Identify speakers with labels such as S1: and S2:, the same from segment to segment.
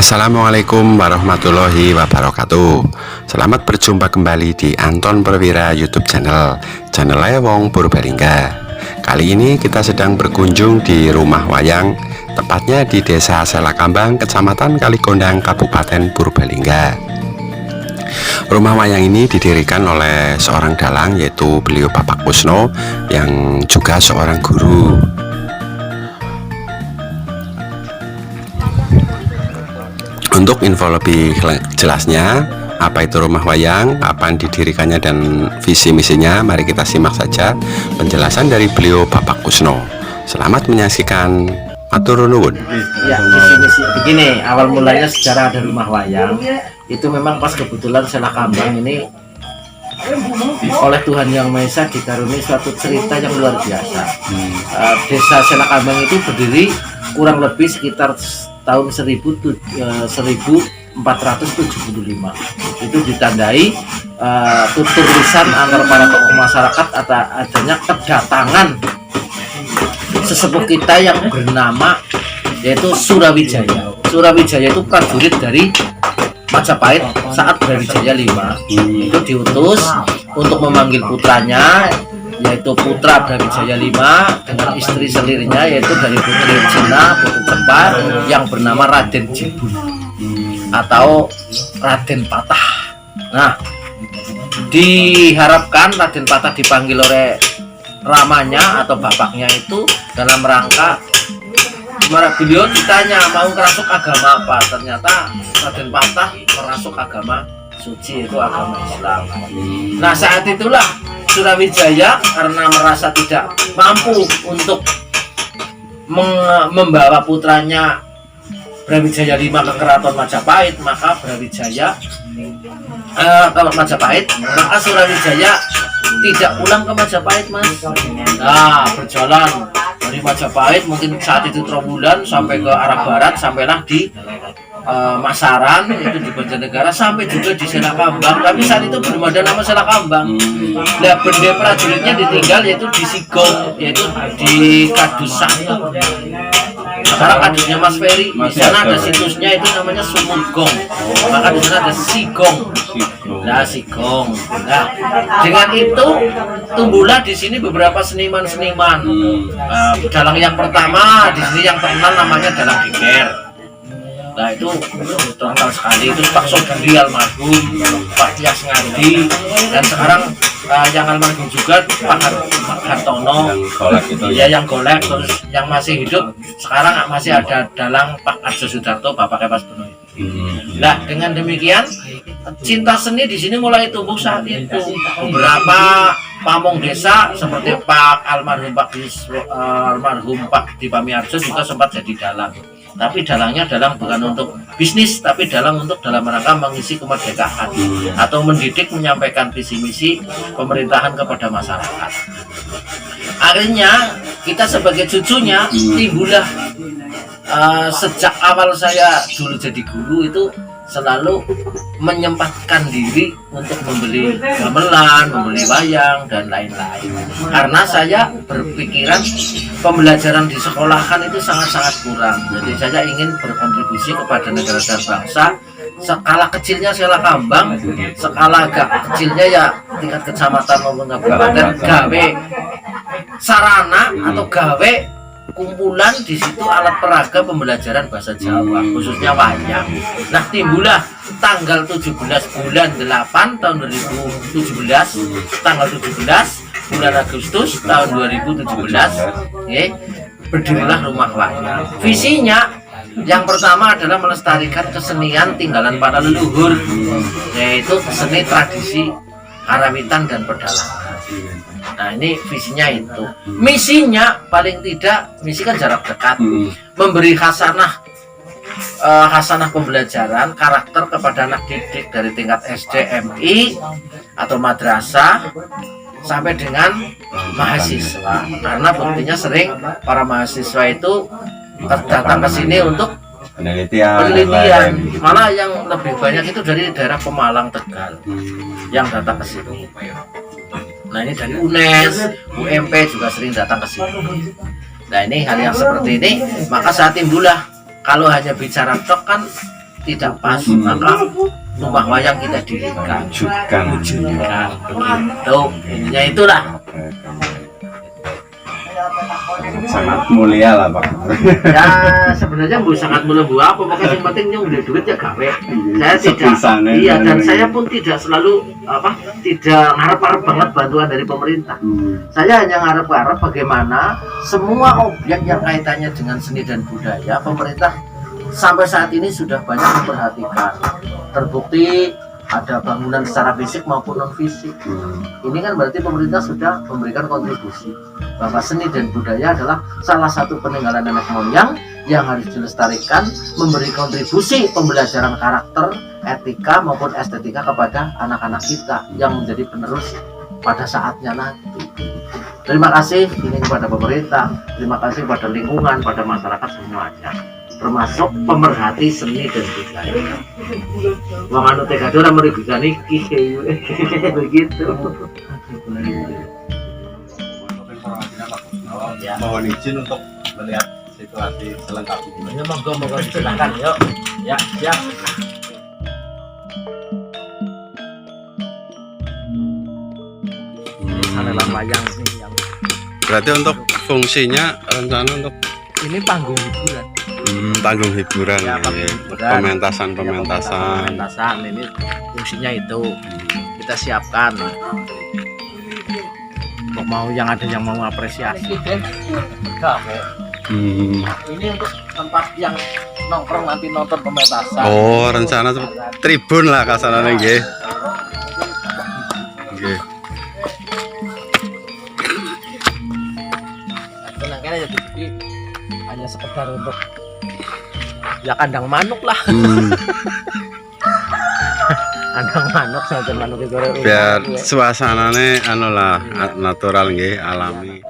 S1: Assalamualaikum warahmatullahi wabarakatuh. Selamat berjumpa kembali di Anton Perwira YouTube channel Wong Purbalingga. Kali ini kita sedang berkunjung di rumah wayang, tepatnya di Desa Selakambang, Kecamatan Kalikondang, Kabupaten Purbalingga. Rumah wayang ini didirikan oleh seorang dalang, yaitu beliau Bapak Kusno, yang juga seorang guru. Untuk info lebih jelasnya, apa itu rumah wayang, kapan didirikannya, dan visi misinya, mari kita simak saja penjelasan dari beliau Bapak Kusno. Selamat menyaksikan. Matur nuwun.
S2: Ya, visi misi begini, awal mulanya sejarah ada rumah wayang itu memang pas kebetulan Selakambang ini oleh Tuhan Yang Maha Esa dikaruniai suatu cerita yang luar biasa. Desa Selakambang itu berdiri kurang lebih sekitar tahun 1475. Itu ditandai tutur lisan antar para tokoh masyarakat adanya kedatangan sesepuh kita yang bernama yaitu Surawijaya. Surawijaya itu prajurit dari Majapahit saat Brawijaya V. Itu diutus untuk memanggil putranya, yaitu putra Brawijaya V dengan istri selirnya, yaitu dari putri Cina, putri Jepar, yang bernama Raden Jibun atau Raden Patah. Nah, diharapkan Raden Patah dipanggil oleh ramanya atau bapaknya itu dalam rangka beliau ditanya mau merasuk agama apa. Ternyata Raden Patah merasuk agama suci, itu agama Islam. Nah, saat itulah Surawijaya karena merasa tidak mampu untuk membawa putranya Brawijaya V ke keraton Majapahit, maka maka Surawijaya tidak pulang ke Majapahit, Mas. Nah, berjalan dari Majapahit mungkin saat itu Trowulan sampai ke arah barat, sampailah di Masaran, itu di Banjarnegara, sampai juga di Selakambang. Tapi saat itu belum ada nama Selakambang. Nah, benda prajuritnya ditinggal yaitu di Sigong, yaitu di Kadus 1. Sekarang kadusnya Mas Ferry, di sana ada situsnya itu namanya Sumugong. Maka di sana ada Sigong. Nah, Sigong. Nah, dengan itu tumbuhlah di sini beberapa seniman-seniman. Dalang yang pertama di sini yang terkenal namanya Dalang Geger. Nah, itu terkenal sekali, itu Pak Sogiri almarhum, Pak Tias Ngadi, dan sekarang yang almarhum juga Pak Hartono, yang golek, terus yang masih hidup sekarang masih ada dalang Pak Arjo Sudarto, Bapaknya Pas Beno. Nah, dengan demikian cinta seni di sini mulai tumbuh saat itu. Beberapa pamong desa seperti Pak almarhum Pak Dipamiarjo juga sempat jadi dalang. Tapi dalangnya dalang bukan untuk bisnis, tapi dalang untuk dalam rangka mengisi kemerdekaan atau mendidik, menyampaikan visi misi pemerintahan kepada masyarakat. Akhirnya kita sebagai cucunya timbullah sejak awal saya dulu jadi guru itu selalu menyempatkan diri untuk membeli gamelan, membeli wayang, dan lain-lain. Karena saya berpikiran pembelajaran di sekolahan itu sangat-sangat kurang. Jadi saya ingin berkontribusi kepada negara dan bangsa. Skala kecilnya Selakambang, skala agak kecilnya ya tingkat kecamatan maupun kabupaten, gawe sarana atau gawe kumpulan di situ alat peraga pembelajaran bahasa Jawa, khususnya wayang. Nah, timbullah tanggal 17 bulan 8 tahun 2017, tanggal 17 bulan Agustus tahun 2017, berdirilah rumah wayang. Visinya yang pertama adalah melestarikan kesenian tinggalan para leluhur, yaitu seni tradisi karawitan dan pedalangan. Nah, ini visinya itu. Misinya paling tidak, misi kan jarak dekat, memberi hasanah pembelajaran karakter kepada anak didik dari tingkat SD, MI atau madrasah sampai dengan mahasiswa. Karena buktinya sering para mahasiswa itu datang ke sini untuk penelitian. Malah yang lebih banyak itu dari daerah Pemalang, Tegal yang datang ke sini. Nah, ini dari UNES, UMP juga sering datang ke sini. Nah, ini hal yang seperti ini, maka saat timbullah, kalau hanya bicara tok kan tidak pas, maka rumah wayang kita dirikan, wujudkan begitu. Intinya itulah.
S1: Sangat mulia lah Pak.
S2: Ya sebenarnya bu sangat mulia apa, pokoknya yang penting yang udah duit ya gawe. Saya tidak, iya, dan saya pun tidak selalu tidak ngarep-ngarep banget bantuan dari pemerintah. Saya hanya ngarep-ngarep bagaimana semua objek yang kaitannya dengan seni dan budaya pemerintah sampai saat ini sudah banyak memperhatikan. Terbukti ada bangunan secara fisik maupun non fisik. Ini kan berarti pemerintah sudah memberikan kontribusi bahwa seni dan budaya adalah salah satu peninggalan nenek moyang yang harus dilestarikan, memberi kontribusi pembelajaran karakter, etika maupun estetika kepada anak-anak kita yang menjadi penerus pada saatnya nanti. Terima kasih ini kepada pemerintah, terima kasih pada lingkungan, pada masyarakat semuanya, termasuk pemerhati seni dan budaya. Wong anu tekad ora merugikan iki begitu.
S1: Ya. Mohon izin untuk melihat situasi selengkapnya.
S2: Ya monggo silakan yuk. Ya, siap. Adalah wayang ini yang
S1: Berarti untuk fungsinya rencana untuk
S2: ini panggung hiburan.
S1: Panggung hiburan,
S2: Ya,
S1: ya.
S2: pementasan
S1: Pementasan.
S2: ini fungsinya itu kita siapkan untuk mau yang ada yang mau apresiasi ini untuk tempat yang nongkrong nanti nonton pementasan.
S1: Oh, rencana tribun lah kasarannya nggih. Nggih.
S2: Tenangnya jadi hanya sekedar untuk ya kandang manuk lah. Kandang manuk saja, manuk itu
S1: Biar suasananya anu lah natural nggih, alami.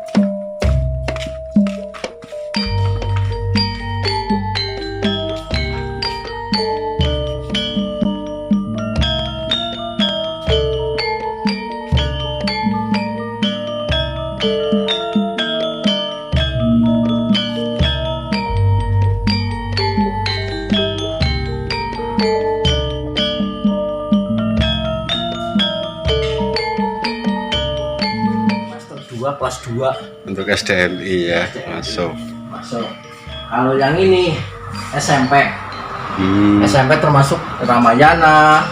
S2: kelas 2
S1: Untuk SDMI ya, masuk.
S2: Kalau yang ini SMP SMP termasuk Ramayana,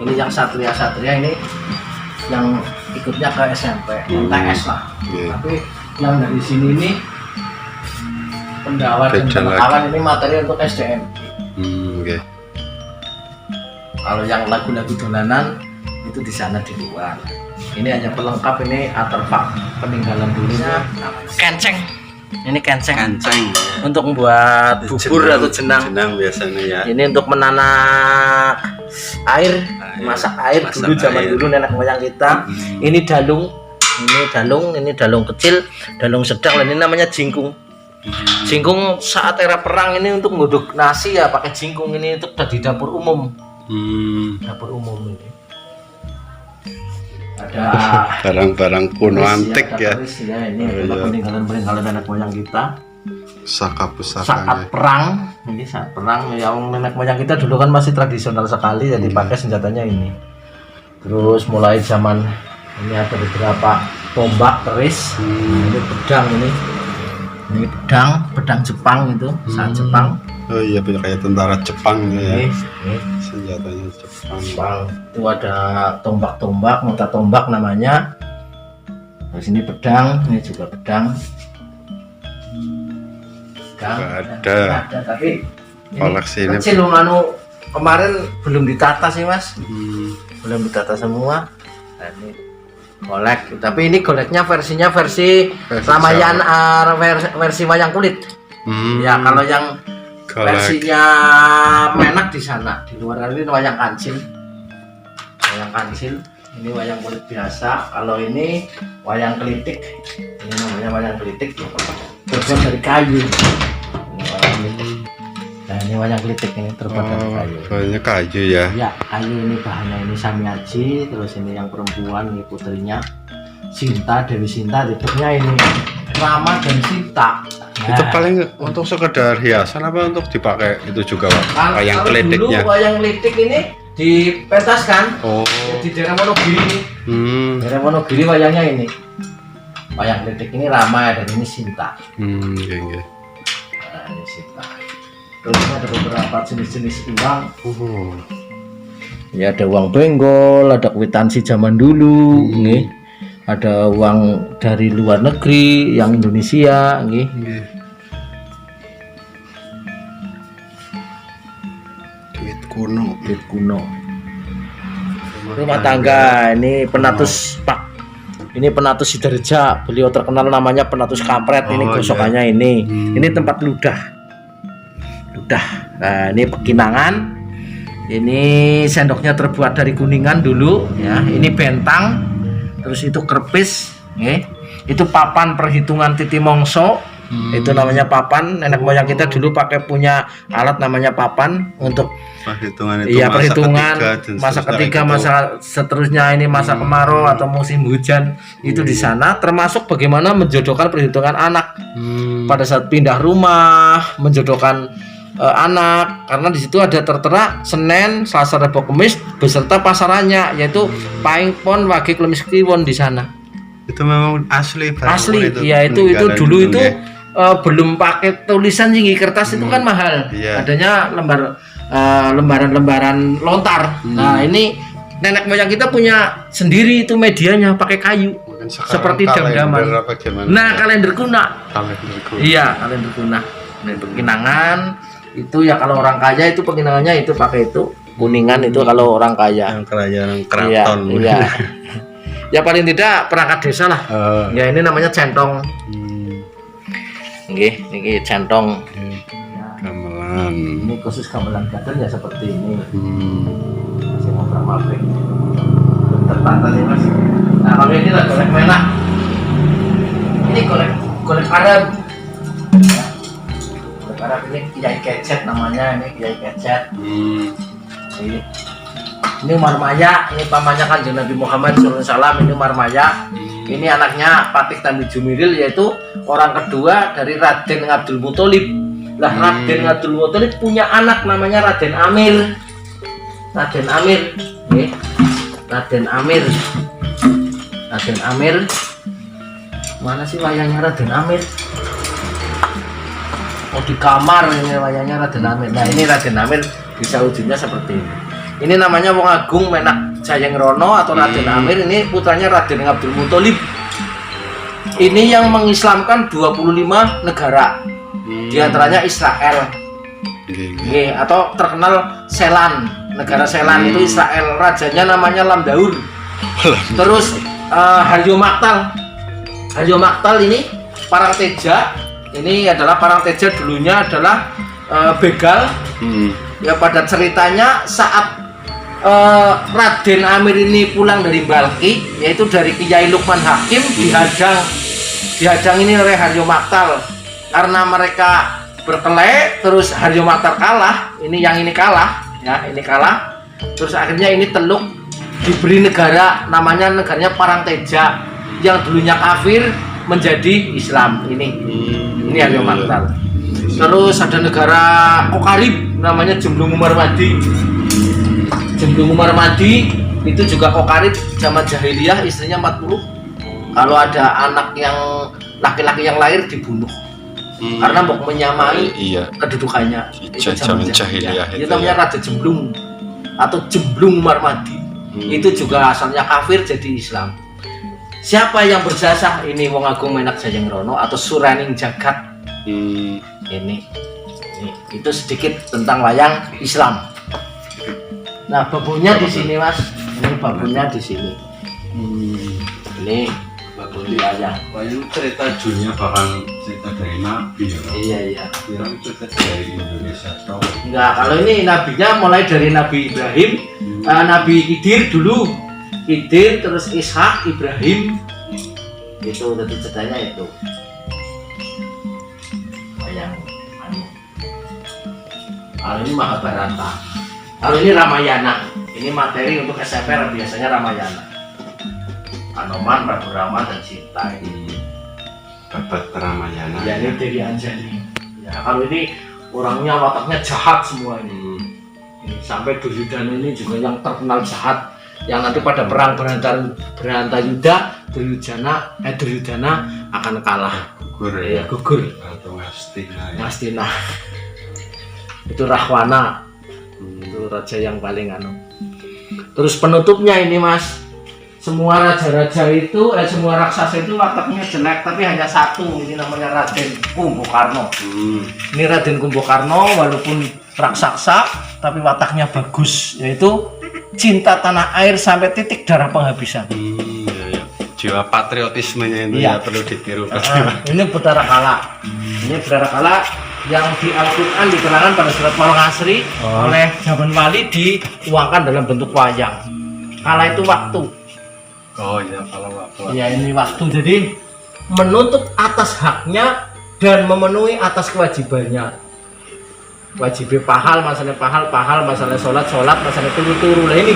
S2: ini yang Satria ini yang ikutnya ke SMP MTS lah. Tapi yang dari sini ini pendawan dan pengetahuan ini materi untuk SDM.
S1: Okay.
S2: Kalau yang lagu-lagu dolanan itu di sana di luar. Ini hanya pelengkap, ini artefak peninggalan dulunya. Kenceng. Ini kenceng. Untuk membuat bubur atau jenang.
S1: Jenang biasanya ya.
S2: Ini untuk menanak air, masak air dulu zaman dulu nenek moyang kita. Ini dalung. Ini dalung kecil, dalung sedang, dan ini namanya jingkung. Jingkung saat era perang ini untuk ngodok nasi ya pakai jingkung, ini untuk di dapur umum. Dapur umum ini. Ada
S1: barang-barang kuno antik ya.
S2: Ini peninggalan nenek moyang kita.
S1: Pusaka-pusaka.
S2: Saat perang, ini saat perang yang nenek moyang kita dulu kan masih tradisional sekali, jadi pakai senjatanya ini. Terus mulai zaman ini ada beberapa tombak keris, ini pedang ini pedang Jepang itu saat Jepang.
S1: Oh iya, kayak tentara Jepang gitu ya. Senjatanya Jepang.
S2: Itu ada tombak-tombak, mata tombak namanya. Terus ini pedang, ini juga pedang. Ada, tapi
S1: koleksi ini
S2: kecil anu kemarin belum ditata sih mas, belum ditata semua. Nah, ini golek, tapi ini goleknya versi Ramayana, versi wayang kulit. Ya kalau yang versinya menak di sana, di luar ini wayang kancil. Ini wayang kulit biasa. Kalau ini wayang kelitik, ini namanya wayang kelitik, terbuat dari kayu. Nah ini wayang kelitik ini terbuat dari kayu.
S1: Bahannya kayu ya?
S2: Ya kayu, ini bahannya ini samiaji. Terus ini yang perempuan, ini putrinya Sinta, Dewi Sinta, tidurnya ini Rama dan Sinta.
S1: Itu paling untuk sekedar hiasan apa untuk dipakai itu juga Pak? Wayang
S2: Kalau
S1: keledeknya.
S2: dulu wayang klitik ini dipentaskan.
S1: Oh.
S2: Di daerah Wonogiri ini. Daerah Wonogiri wayangnya ini. Wayang klitik ini Rama dan ini Sinta.
S1: Iya, iya.
S2: Nah, ini Sinta. Terus ada beberapa jenis-jenis uang. Ya ada uang benggol, ada kwitansi zaman dulu, nih. Ada uang dari luar negeri, yang Indonesia, nih.
S1: Duit kuno.
S2: Duit kuno. Rumah tangga ini Penatus Pak. Ini Penatus Sidareja. Beliau terkenal namanya Penatus Kampret. Ini gosokannya ini. Ini tempat ludah. Nah, ini pekinangan. Ini sendoknya terbuat dari kuningan dulu ya. Ini bentang. Terus itu kerpis, itu papan perhitungan titi mongso. Itu namanya papan. Nenek moyang kita dulu pakai punya alat namanya papan untuk
S1: perhitungan itu.
S2: Iya, perhitungan masa ketiga, masa seterusnya, ini masa kemarau atau musim hujan itu di sana, termasuk bagaimana menjodohkan perhitungan anak. Pada saat pindah rumah, menjodohkan anak, karena di situ ada tertera Senin, Selasa, Rabu, Kamis beserta pasarannya, yaitu Paing Pon, Wage, Klemis, Kliwon di sana.
S1: Itu memang asli.
S2: Asli, iya itu dulu itu belum pakai tulisan tinggi kertas itu kan mahal. Adanya lembaran lontar. Nah ini nenek moyang kita punya sendiri itu medianya pakai kayu. Seperti jam-jaman. Nah kalender kuna. Iya kalender kuna. Pekinangan itu ya kalau orang kaya itu pekinangannya itu pakai itu kuningan itu kalau orang kaya. Yang kerajaan keraton. Iya. Ya paling tidak perangkat desa lah. Ya ini namanya centong. Ini centong.
S1: Gamelan.
S2: Ini khusus gamelan gadel ya seperti ini. Masih ngobrol mabrik. Tertata sih mas. Nah kalau ini lah golek merah. Ini golek Arab. Arab ini Kiai Kecet namanya, ini Kiai Kecet. Ini Umar Maya, ini pamannya Kanjeng Nabi Muhammad SAW. Ini Umar Maya. Ini anaknya Patih Tambi Jumiril, yaitu orang kedua dari Raden Abdul Muthalib. Lah Raden Abdul Muthalib punya anak namanya Raden Amir. Raden Amir, Raden Amir. Raden Amir. Mana sih wayangnya Raden Amir? Oh di kamar ini wayangnya Raden Amir. Nah ini Raden Amir bisa wujudnya seperti ini. Ini namanya Wong Agung Menak Jayengrono atau Raden Amir. Ini putranya Raden Abdul Muthalib. Ini yang mengislamkan 25 negara. Di antaranya Israel. Atau terkenal Selan. Negara Selan itu Israel. Rajanya namanya Lamdaur. Terus Haryo Maktal. Haryo Maktal ini Parang Teja. Ini adalah Parang Teja dulunya adalah begal. Ya pada ceritanya saat Raden Amir ini pulang dari Balki, yaitu dari Kiai Lukman Hakim, dihadang ini oleh Haryo Maktal. Karena mereka berkelahi, terus Haryo Maktal kalah. Ini yang ini kalah, ya ini kalah. Terus akhirnya ini Teluk diberi negara, namanya negaranya Parang Teja, yang dulunya kafir menjadi Islam. Ini Haryo Maktal. Terus ada negara Kokarib, namanya Jemblung Umar Madi. Jemblung Umar Madi itu juga Kokarib zaman jahiliyah, istrinya 40. Kalau ada anak yang laki-laki yang lahir dibunuh. Karena mau menyamai kedudukannya. Itu zaman jahiliyah. Itu namanya Raja Jemblung atau Jemblung Umar Madi. Itu juga asalnya kafir jadi Islam. Siapa yang berjasa? Ini Wong Agung Menak Jayengrono atau Suraning Jagat. Ini itu sedikit tentang wayang Islam. Nah babunya di sini mas, ini babunya di sini. Ini babu wayang.
S1: Wayang cerita dunia bahkan cerita dari Nabi ya.
S2: Iya.
S1: Kira cerita dari Indonesia.
S2: Enggak, kalau ini nabinya mulai dari Nabi Ibrahim, Nabi Khidir dulu, Khidir terus Ishak, Ibrahim. Itu tadi ceritanya itu. Wayang. Kalau ini Mahabharata. Kalau ini Ramayana, ini materi untuk SMP biasanya Ramayana. Anoman, Prabu Rama dan Sita ini.
S1: Babat Ramayana.
S2: Ya ini Dewi Anjani. Ya kalau ini orangnya wataknya jahat semua ini. Sampai Duryudana ini juga yang terkenal jahat, yang nanti pada perang Bharantayuda Duryudana akan kalah,
S1: Gugur
S2: ya
S1: ya.
S2: gugur.
S1: Atau Ngastina ya.
S2: Ngastina itu Rahwana, itu raja yang paling anu. Terus penutupnya ini Mas, semua raja-raja itu semua raksasa itu wataknya jelek, tapi hanya satu, ini namanya Raden Kumbokarno. Ini Raden Kumbokarno walaupun raksasa tapi wataknya bagus, yaitu cinta tanah air sampai titik darah penghabisan.
S1: Ya. Jiwa patriotismenya itu
S2: Iya.
S1: ya perlu ditiru.
S2: Ini Bathara Kala. Ini Bathara Kala yang di Al-Quran diterangkan pada surat Al-Asri oleh Jaban Wali diuangkan dalam bentuk wayang. Kala itu waktu.
S1: Oh iya, kalau waktu.
S2: Ya ini waktu, jadi menuntut atas haknya dan memenuhi atas kewajibannya. Wajib pahal, masalah sholat, masalah turu-turu. Lah ini